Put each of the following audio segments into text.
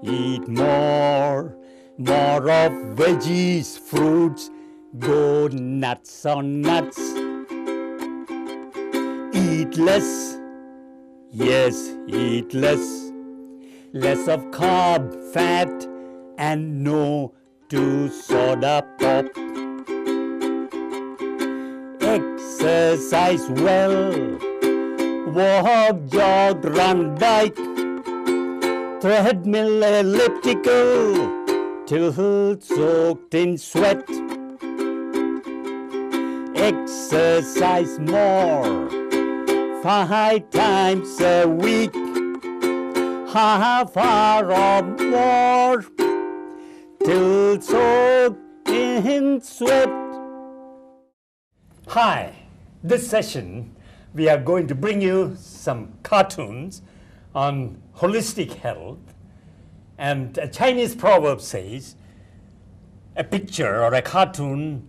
Eat more of veggies, fruits, go nuts on nuts. Eat less, yes, eat less. Less of carb, fat, and no to soda pop. Exercise well, walk, jog, run, bike, treadmill, elliptical, till soaked in sweat. Exercise more, 5 times a week, half hour or more, till soaked in sweat. Hi, this session we are going to bring you some cartoons on holistic health. And a Chinese proverb says, a picture or a cartoon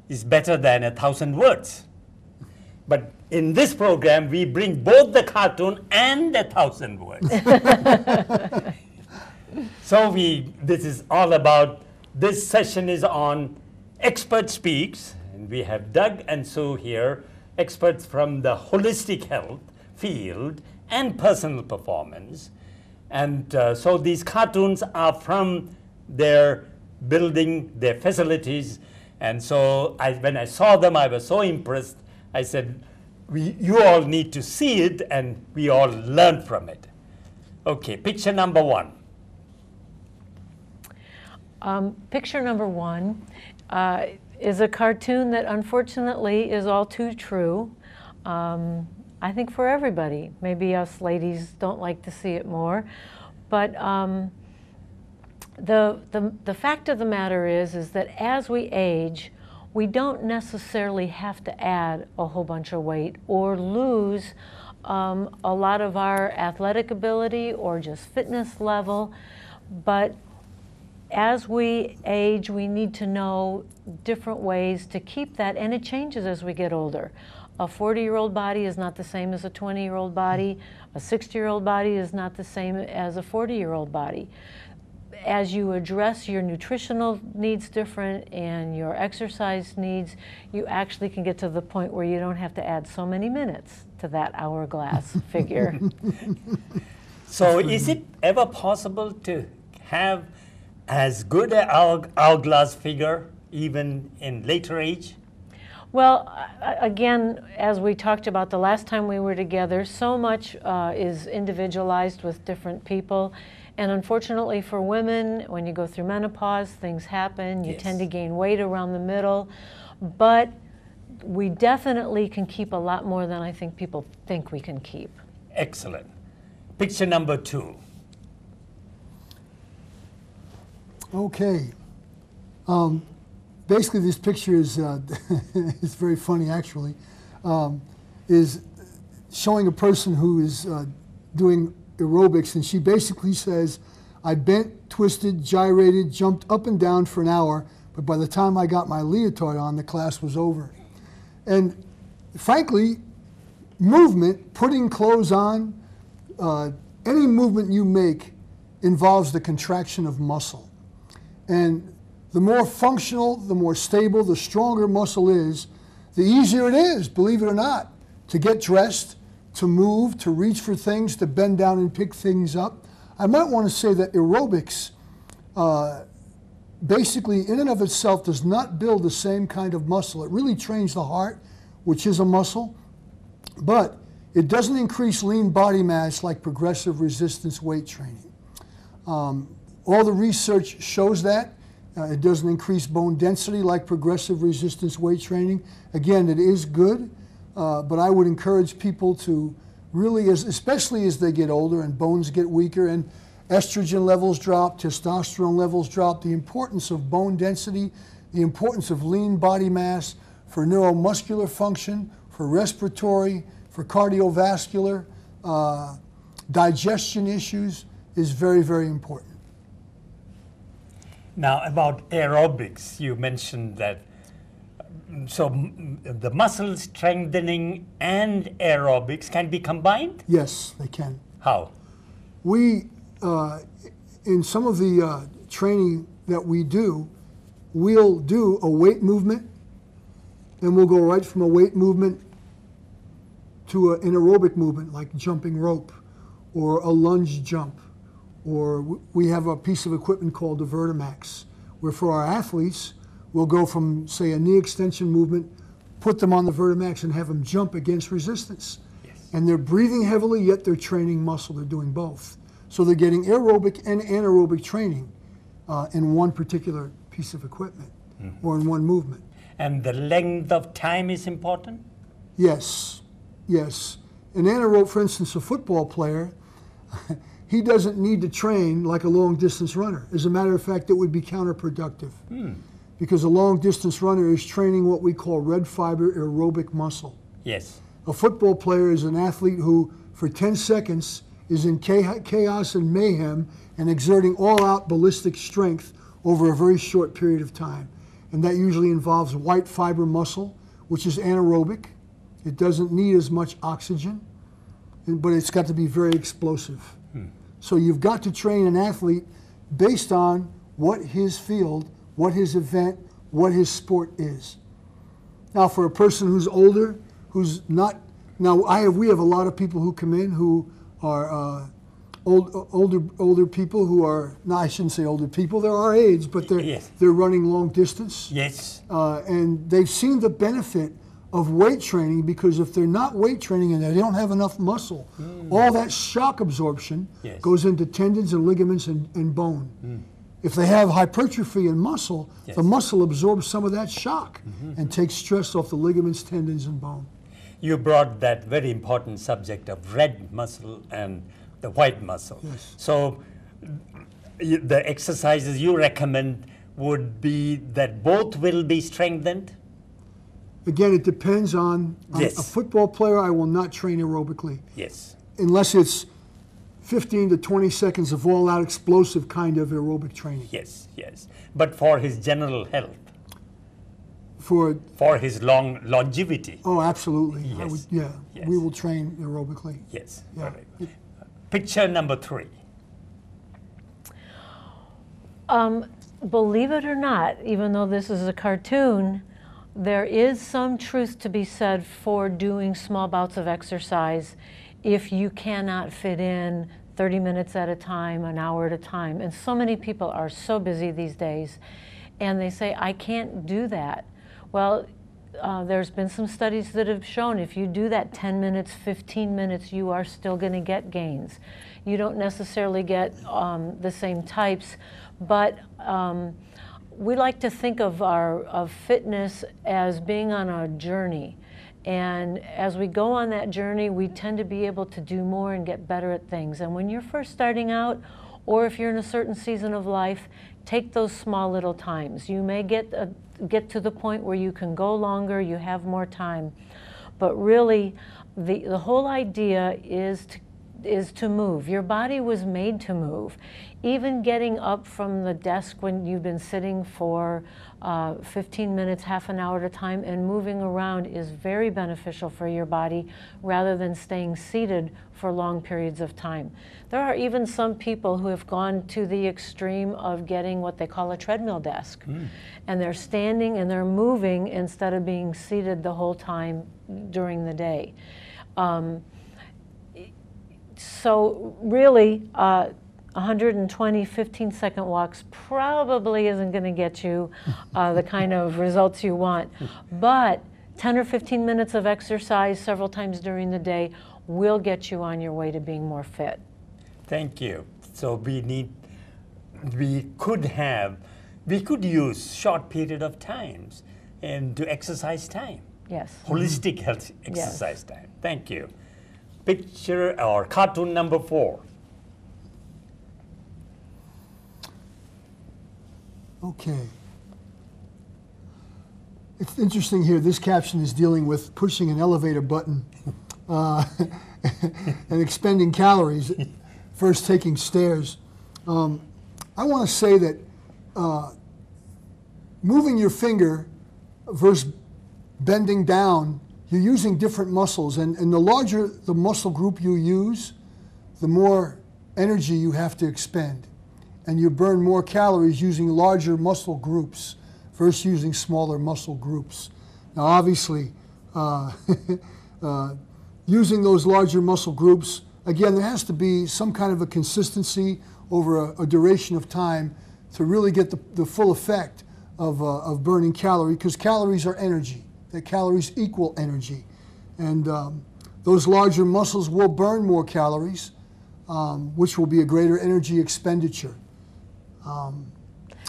is better than 1,000 words. But in this program, we bring both the cartoon and 1,000 words. So this is all about, this session is on Expert Speaks. And we have Doug and Sue here, experts from the holistic health field and personal performance. And so these cartoons are from their building, their facilities. And so when I saw them, I was so impressed. I said, you all need to see it, and we all learn from it. Okay, picture number 1. Picture number 1 is a cartoon that unfortunately is all too true. I think for everybody. Maybe us ladies don't like to see it more. But the fact of the matter is that as we age, we don't necessarily have to add a whole bunch of weight or lose a lot of our athletic ability or just fitness level. But as we age, we need to know different ways to keep that, and it changes as we get older. A 40-year-old body is not the same as a 20-year-old body. A 60-year-old body is not the same as a 40-year-old body. As you address your nutritional needs different and your exercise needs, you actually can get to the point where you don't have to add so many minutes to that hourglass figure. So is it ever possible to have as good an hourglass figure even in later age? Well, again, as we talked about the last time we were together, so much is individualized with different people. And unfortunately for women, when you go through menopause, things happen. You tend to gain weight around the middle. But we definitely can keep a lot more than I think people think we can keep. Excellent. Picture number 2. Okay. Basically, this picture is it's very funny, actually. Is showing a person who is doing aerobics, and she basically says, I bent, twisted, gyrated, jumped up and down for an hour, but by the time I got my leotard on, the class was over. And frankly, movement, putting clothes on, any movement you make involves the contraction of muscle. And the more functional, the more stable, the stronger muscle is, the easier it is, believe it or not, to get dressed, to move, to reach for things, to bend down and pick things up. I might want to say that aerobics basically in and of itself does not build the same kind of muscle. It really trains the heart, which is a muscle, but it doesn't increase lean body mass like progressive resistance weight training. All the research shows that. It doesn't increase bone density like progressive resistance weight training. Again, it is good, but I would encourage people to really, especially as they get older and bones get weaker and estrogen levels drop, testosterone levels drop, the importance of bone density, the importance of lean body mass for neuromuscular function, for respiratory, for cardiovascular, digestion issues is very, very important. Now, about aerobics, you mentioned that, so the muscle strengthening and aerobics can be combined? Yes, they can. How? we, in some of the training that we do, we'll do a weight movement, and we'll go right from a weight movement to an aerobic movement like jumping rope or a lunge jump, or we have a piece of equipment called the Vertimax, where for our athletes, we'll go from, say, a knee extension movement, put them on the Vertimax and have them jump against resistance. Yes. And they're breathing heavily, yet they're training muscle. They're doing both. So they're getting aerobic and anaerobic training in one particular piece of equipment or in one movement. And the length of time is important? Yes, yes. An anaerobe, for instance, a football player, he doesn't need to train like a long distance runner. As a matter of fact, it would be counterproductive. Because a long distance runner is training what we call red fiber aerobic muscle. Yes. A football player is an athlete who, for 10 seconds, is in chaos and mayhem and exerting all-out ballistic strength over a very short period of time. And that usually involves white fiber muscle, which is anaerobic. It doesn't need as much oxygen, but it's got to be very explosive. So you've got to train an athlete based on what his field, what his event, what his sport is. Now, for a person who's older, who's not, now we have a lot of people who come in who are older people who are, no, I shouldn't say older people, they're our age, but they're running long distance. Yes. And they've seen the benefit of weight training, because if they're not weight training and they don't have enough muscle, all that shock absorption goes into tendons and ligaments and bone. If they have hypertrophy in muscle, the muscle absorbs some of that shock and takes stress off the ligaments, tendons, and bone. You brought that very important subject of red muscle and the white muscle. Yes. So the exercises you recommend would be that both will be strengthened? Again, it depends on a football player. I will not train aerobically. Yes. Unless it's 15 to 20 seconds of all-out explosive kind of aerobic training. Yes, yes. But for his general health? For his longevity? Oh, absolutely. Yes. I would, yeah, Yes. we will train aerobically. Yes, Yeah. correct. Picture number 3. Believe it or not, even though this is a cartoon, there is some truth to be said for doing small bouts of exercise if you cannot fit in 30 minutes at a time, an hour at a time. And so many people are so busy these days, and they say, I can't do that. Well, there's been some studies that have shown if you do that 10 minutes, 15 minutes, you are still going to get gains. You don't necessarily get the same types, but we like to think of fitness as being on a journey. And as we go on that journey, we tend to be able to do more and get better at things. And when you're first starting out, or if you're in a certain season of life, take those small little times. You may get to the point where you can go longer, you have more time. But really, the whole idea is to move. Your body was made to move. Even getting up from the desk when you've been sitting for 15 minutes, half an hour at a time, and moving around is very beneficial for your body rather than staying seated for long periods of time. There are even some people who have gone to the extreme of getting what they call a treadmill desk. And they're standing and they're moving instead of being seated the whole time during the day. So really, 120 15-second walks probably isn't going to get you the kind of results you want. But 10 or 15 minutes of exercise several times during the day will get you on your way to being more fit. Thank you. So we could use short period of times and to exercise time. Yes. Holistic health exercise time. Thank you. Picture or cartoon number 4. Okay. It's interesting here, this caption is dealing with pushing an elevator button and expending calories, first taking stairs. I want to say that moving your finger versus bending down, you're using different muscles, and the larger the muscle group you use, the more energy you have to expend. And you burn more calories using larger muscle groups versus using smaller muscle groups. Now, obviously, using those larger muscle groups, again, there has to be some kind of a consistency over a duration of time to really get the full effect of burning calorie, because calories are energy. That calories equal energy. And those larger muscles will burn more calories, which will be a greater energy expenditure.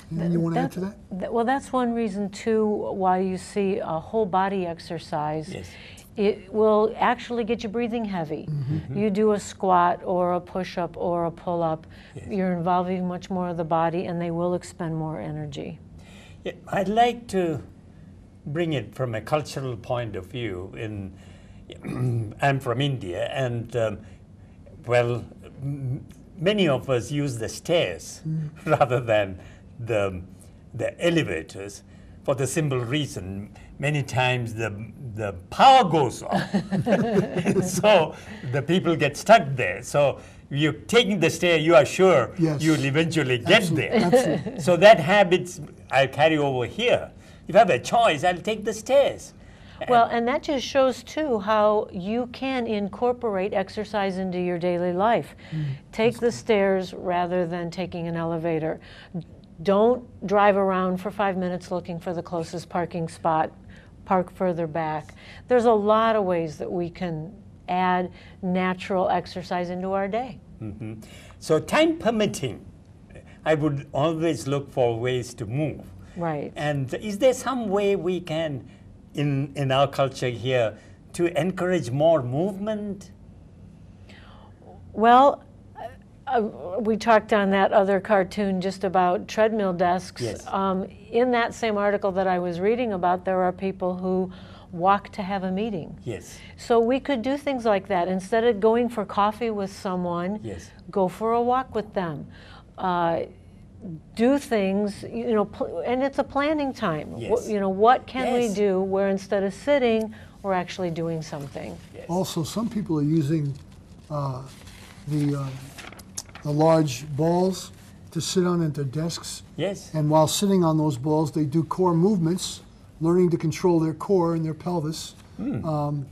And you want to add to that? Well, that's one reason, too, why you see a whole body exercise. Yes. It will actually get you breathing heavy. You do a squat or a push-up or a pull-up, you're involving much more of the body, and they will expend more energy. Yeah, I'd like to bring it from a cultural point of view. I'm from India, and well, many of us use the stairs rather than the elevators, for the simple reason many times the power goes off. So the people get stuck there. So you're taking the stair, you are sure you'll eventually get there. Absolutely. So that habit I carry over here. If I have a choice, I'll take the stairs. Well, and that just shows, too, how you can incorporate exercise into your daily life. Take the stairs rather than taking an elevator. Don't drive around for 5 minutes looking for the closest parking spot. Park further back. There's a lot of ways that we can add natural exercise into our day. So time permitting, I would always look for ways to move. Right. And is there some way we can, in our culture here, to encourage more movement? Well, we talked on that other cartoon just about treadmill desks. Yes. In that same article that I was reading about, there are people who walk to have a meeting. Yes. So we could do things like that. Instead of going for coffee with someone, go for a walk with them. Do things, and it's a planning time. Yes. What can we do where instead of sitting, we're actually doing something? Yes. Also, some people are using the large balls to sit on at their desks. Yes. And while sitting on those balls, they do core movements, learning to control their core and their pelvis. And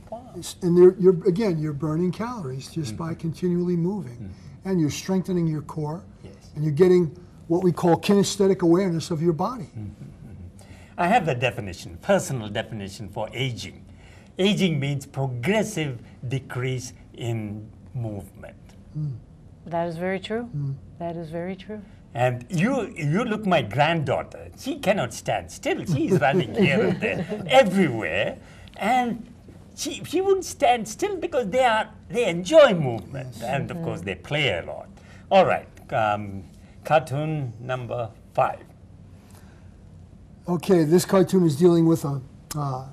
you're burning calories just by continually moving. And you're strengthening your core. And you're getting what we call kinesthetic awareness of your body. I have a definition, personal definition for aging. Aging means progressive decrease in movement. That is very true. That is very true. And you look my granddaughter. She cannot stand still. She is running here and there, everywhere. And she wouldn't stand still because they enjoy movement. And of course they play a lot. All right, cartoon number 5. Okay, this cartoon is dealing with the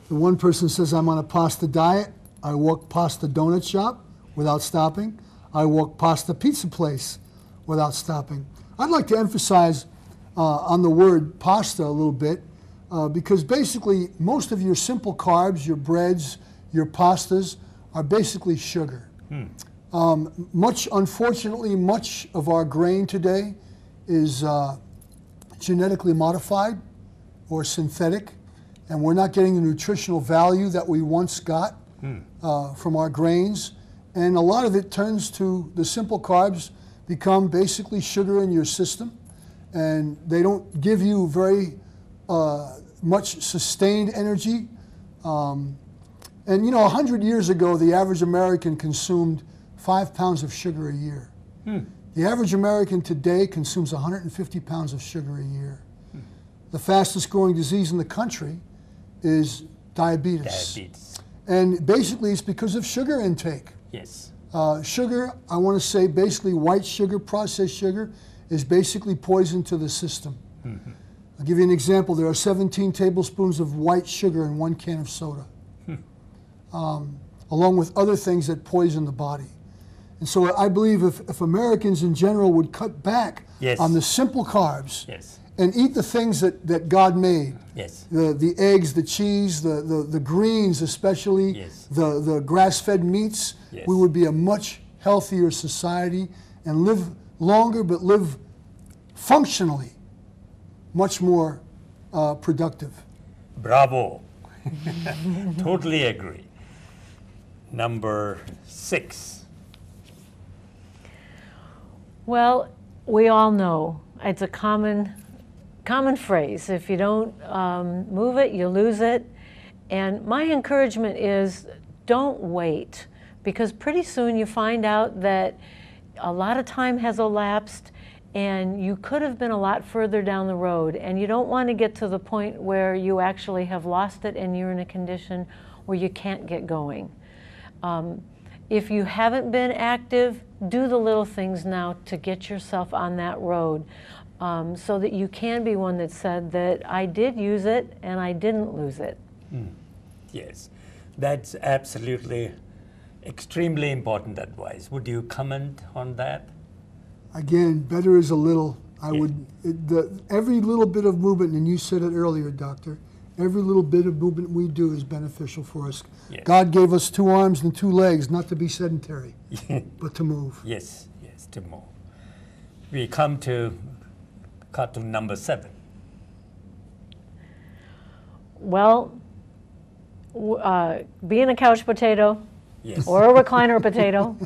one person says, I'm on a pasta diet. I walk past the donut shop without stopping. I walk past the pizza place without stopping. I'd like to emphasize on the word pasta a little bit because basically most of your simple carbs, your breads, your pastas are basically sugar. Unfortunately, much of our grain today is genetically modified or synthetic, and we're not getting the nutritional value that we once got from our grains. And a lot of it turns to the simple carbs become basically sugar in your system, and they don't give you very much sustained energy. And 100 years ago, the average American consumed 5 pounds of sugar a year. The average American today consumes 150 pounds of sugar a year. The fastest growing disease in the country is diabetes. And basically it's because of sugar intake. Yes. Sugar, I want to say basically white sugar, processed sugar, is basically poison to the system. I'll give you an example. There are 17 tablespoons of white sugar in 1 can of soda, along with other things that poison the body. And so I believe if Americans in general would cut back on the simple carbs and eat the things that God made, the eggs, the cheese, the greens especially, the grass-fed meats, we would be a much healthier society and live longer, but live functionally much more productive. Bravo. Totally agree. Number 6. Well, we all know it's a common phrase. If you don't move it, you lose it. And my encouragement is don't wait, because pretty soon you find out that a lot of time has elapsed and you could have been a lot further down the road, and you don't want to get to the point where you actually have lost it and you're in a condition where you can't get going. If you haven't been active, do the little things now to get yourself on that road, so that you can be one that said that I did use it and I didn't lose it. Yes, that's absolutely extremely important advice. Would you comment on that? Again, better is a little. Every little bit of movement, and you said it earlier, Doctor, every little bit of movement we do is beneficial for us. Yes. God gave us 2 arms and 2 legs, not to be sedentary, but to move. Yes, yes, to move. We come to cartoon number 7. Well, being a couch potato, Yes. or a recliner potato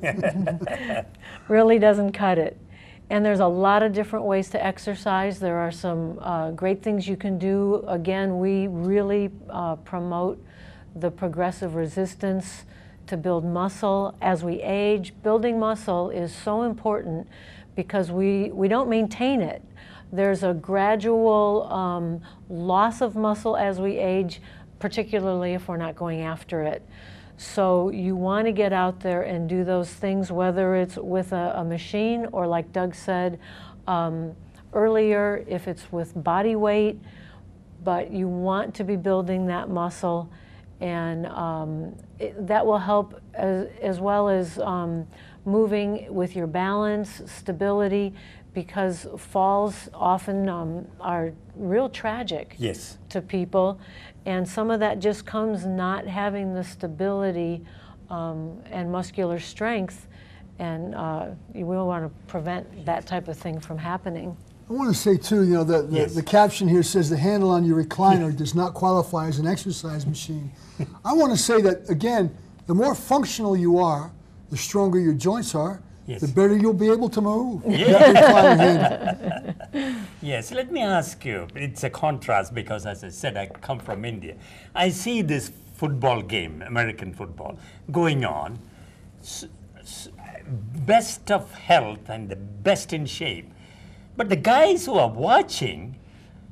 really doesn't cut it. And there's a lot of different ways to exercise. There are some great things you can do. Again, we really promote the progressive resistance to build muscle as we age. Building muscle is so important because we don't maintain it. There's a gradual loss of muscle as we age, particularly if we're not going after it. So you want to get out there and do those things, whether it's with a machine or, like Doug said earlier, if it's with body weight, but you want to be building that muscle, and that will help as well as moving with your balance, stability, because falls often are real tragic Yes. to people, and some of that just comes not having the stability and muscular strength, and we want to prevent that type of thing from happening. I want to say too, you know, Yes. the caption here says the handle on your recliner does not qualify as an exercise machine. I want to say that, again, the more functional you are, the stronger your joints are, Yes. the better you'll be able to move. Yeah. That recliner handle. Yes, let me ask you, it's a contrast because, as I said, I come from India. I see this football game, American football, going on, best of health and the best in shape. But the guys who are watching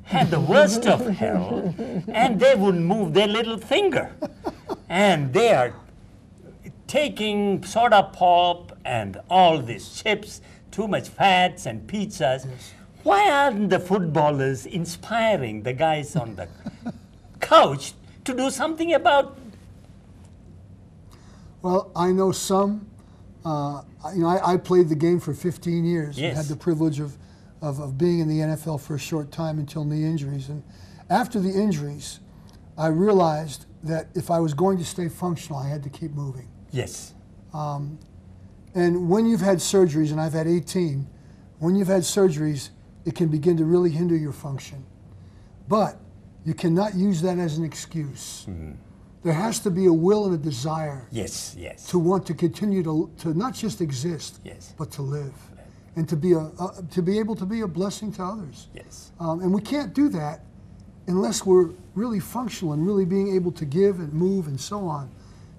had the worst of health, and they wouldn't move their little finger. And they are taking soda pop and all these chips, too much fats and pizzas. Yes. Why aren't the footballers inspiring the guys on the couch to do something about? Well, I know some. I played the game for 15 years. Yes. And had the privilege of being in the NFL for a short time until knee injuries. And after the injuries, I realized that if I was going to stay functional, I had to keep moving. Yes. And when you've had surgeries, and I've had 18, when you've had surgeries, it can begin to really hinder your function. But you cannot use that as an excuse. Mm-hmm. There has to be a will and a desire Yes, yes. to want to continue to not just exist, Yes. but to live, and to be able to be a blessing to others. Yes. And we can't do that unless we're really functional and really being able to give and move and so on.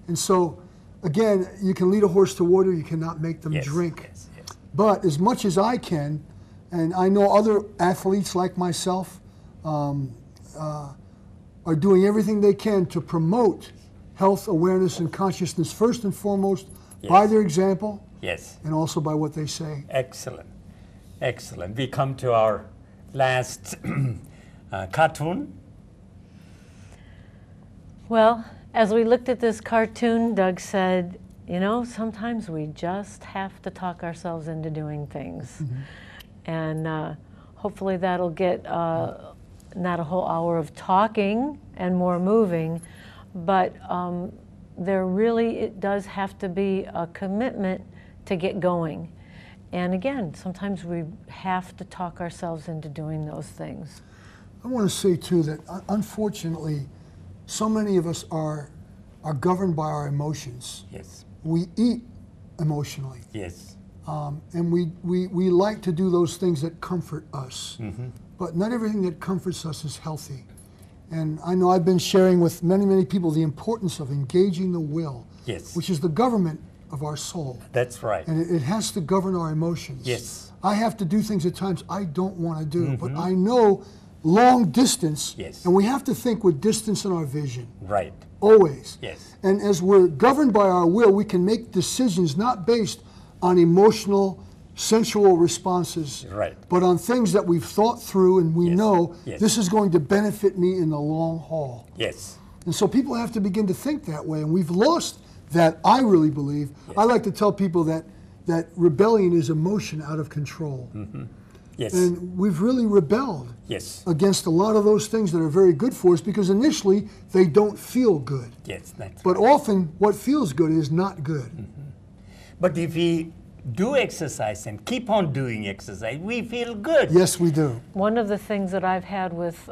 And so, again, you can lead a horse to water, you cannot make them Yes, drink. yes, yes. But as much as I can, and I know other athletes like myself are doing everything they can to promote health, awareness, and consciousness, first and foremost, by their example, Yes. and also by what they say. Excellent. Excellent. We come to our last cartoon. Well, as we looked at this cartoon, Doug said, you know, sometimes we just have to talk ourselves into doing things. Mm-hmm. And hopefully that'll get not a whole hour of talking and more moving, but it does have to be a commitment to get going. And again, sometimes we have to talk ourselves into doing those things. I want to say too that unfortunately, so many of us are governed by our emotions. Yes. We eat emotionally. Yes. And we like to do those things that comfort us. But not everything that comforts us is healthy. And I know I've been sharing with many, many people the importance of engaging the will, Yes. which is the government of our soul. That's right. And it has to govern our emotions. Yes. I have to do things at times I don't want to do, but I know long distance, Yes. and we have to think with distance in our vision, Right. always. Yes. And as we're governed by our will, we can make decisions not based on emotional, sensual responses, Right. but on things that we've thought through and we Yes. know Yes. this is going to benefit me in the long haul. Yes. And so people have to begin to think that way, and we've lost that, I really believe. Yes. I like to tell people that rebellion is emotion out of control. Yes. And we've really rebelled Yes. against a lot of those things that are very good for us because initially they don't feel good. Yes. That's But right. often what feels good is not good. But if we do exercise and keep on doing exercise, we feel good. Yes, we do. One of the things that I've had with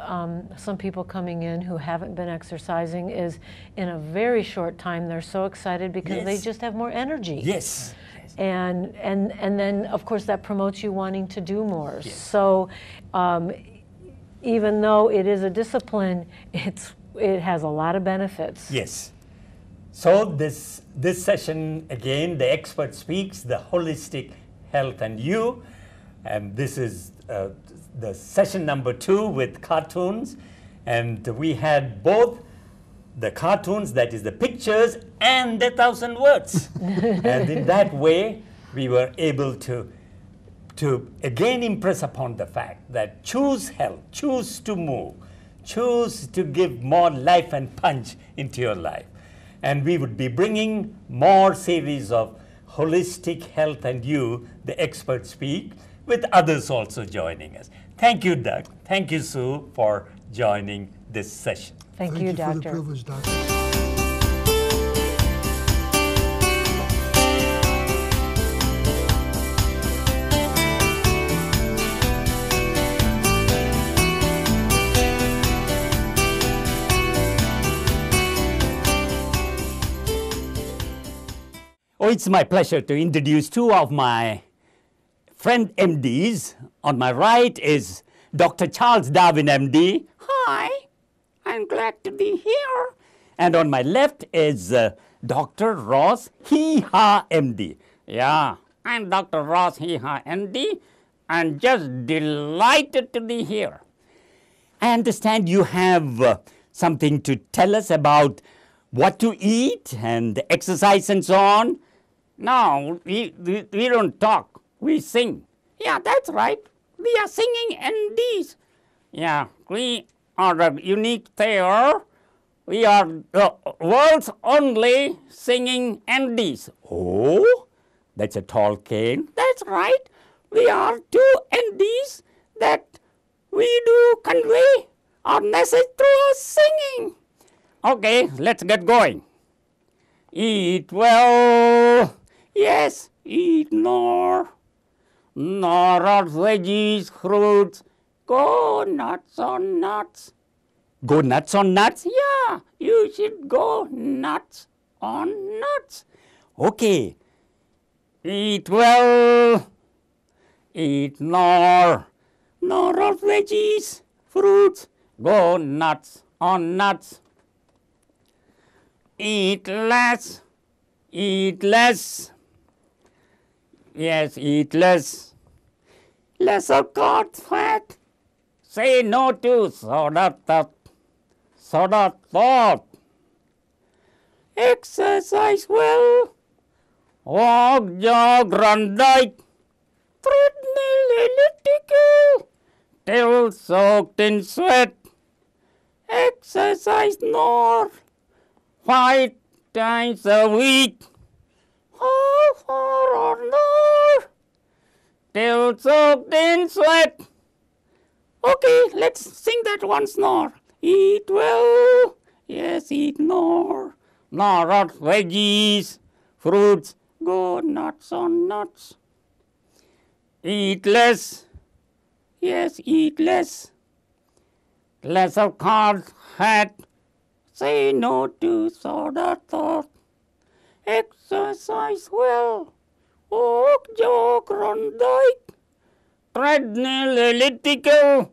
some people coming in who haven't been exercising is in a very short time they're so excited because they Yes. just have more energy. Yes. Yes. And then of course that promotes you wanting to do more. Yes. So even though it is a discipline, it has a lot of benefits. Yes. So this session, again, the expert speaks, the holistic health and you. And this is the session number 2 with cartoons. And we had both the cartoons, that is the pictures, and the 1,000 words. And in that way, we were able to again impress upon the fact that choose health, choose to move, choose to give more life and punch into your life. And we would be bringing more series of holistic health and you, the experts speak, with others also joining us. Thank you, Doug. Thank you, Sue, for joining this session. Thank you, for the Doctor. privilege, Doctor. Oh, it's my pleasure to introduce 2 of my friend MDs. On my right is Dr. Charles Darwin, MD. Hi, I'm glad to be here. And on my left is Dr. Ross Hee-Ha, MD. Yeah, I'm Dr. Ross Hee-Ha, MD. I'm just delighted to be here. I understand you have something to tell us about what to eat and exercise and so on. No, we don't talk, we sing. Yeah, that's right. We are singing NDs. Yeah, we are a unique there. We are the world's only singing NDs. Oh, that's a tall cane. That's right. We are 2 NDs that we do convey our message through singing. Okay, let's get going. Eat well. Yes, eat more. Nor of veggies, fruits. Go nuts on nuts. Go nuts on nuts? Yeah, you should go nuts on nuts. Okay. Eat well. Eat nor of veggies, fruits. Go nuts on nuts. Eat less. Eat less. Yes, eat less. Less of cod fat. Say no to soda thought. Exercise well. Walk, jog, run, bike. Treadmill, elliptical. Till soaked in sweat. Exercise more. 5 times a week. Half hour or more. Till soaked in sweat. Okay, let's sing that once more. Eat well. Yes, eat more. Nor of veggies, fruits. Go nuts on nuts. Eat less. Yes, eat less. Less of carbs, fat. Say no to soda thought. Exercise well. Walk, jog, run, bike. Treadmill, elliptical.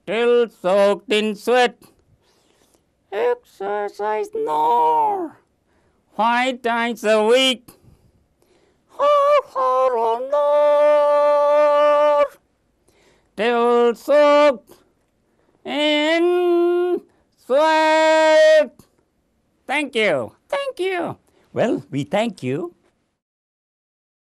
Till soaked in sweat. Exercise more. 5 times a week. Hard on north. Till soaked in sweat. Thank you. Thank you. Well, we thank you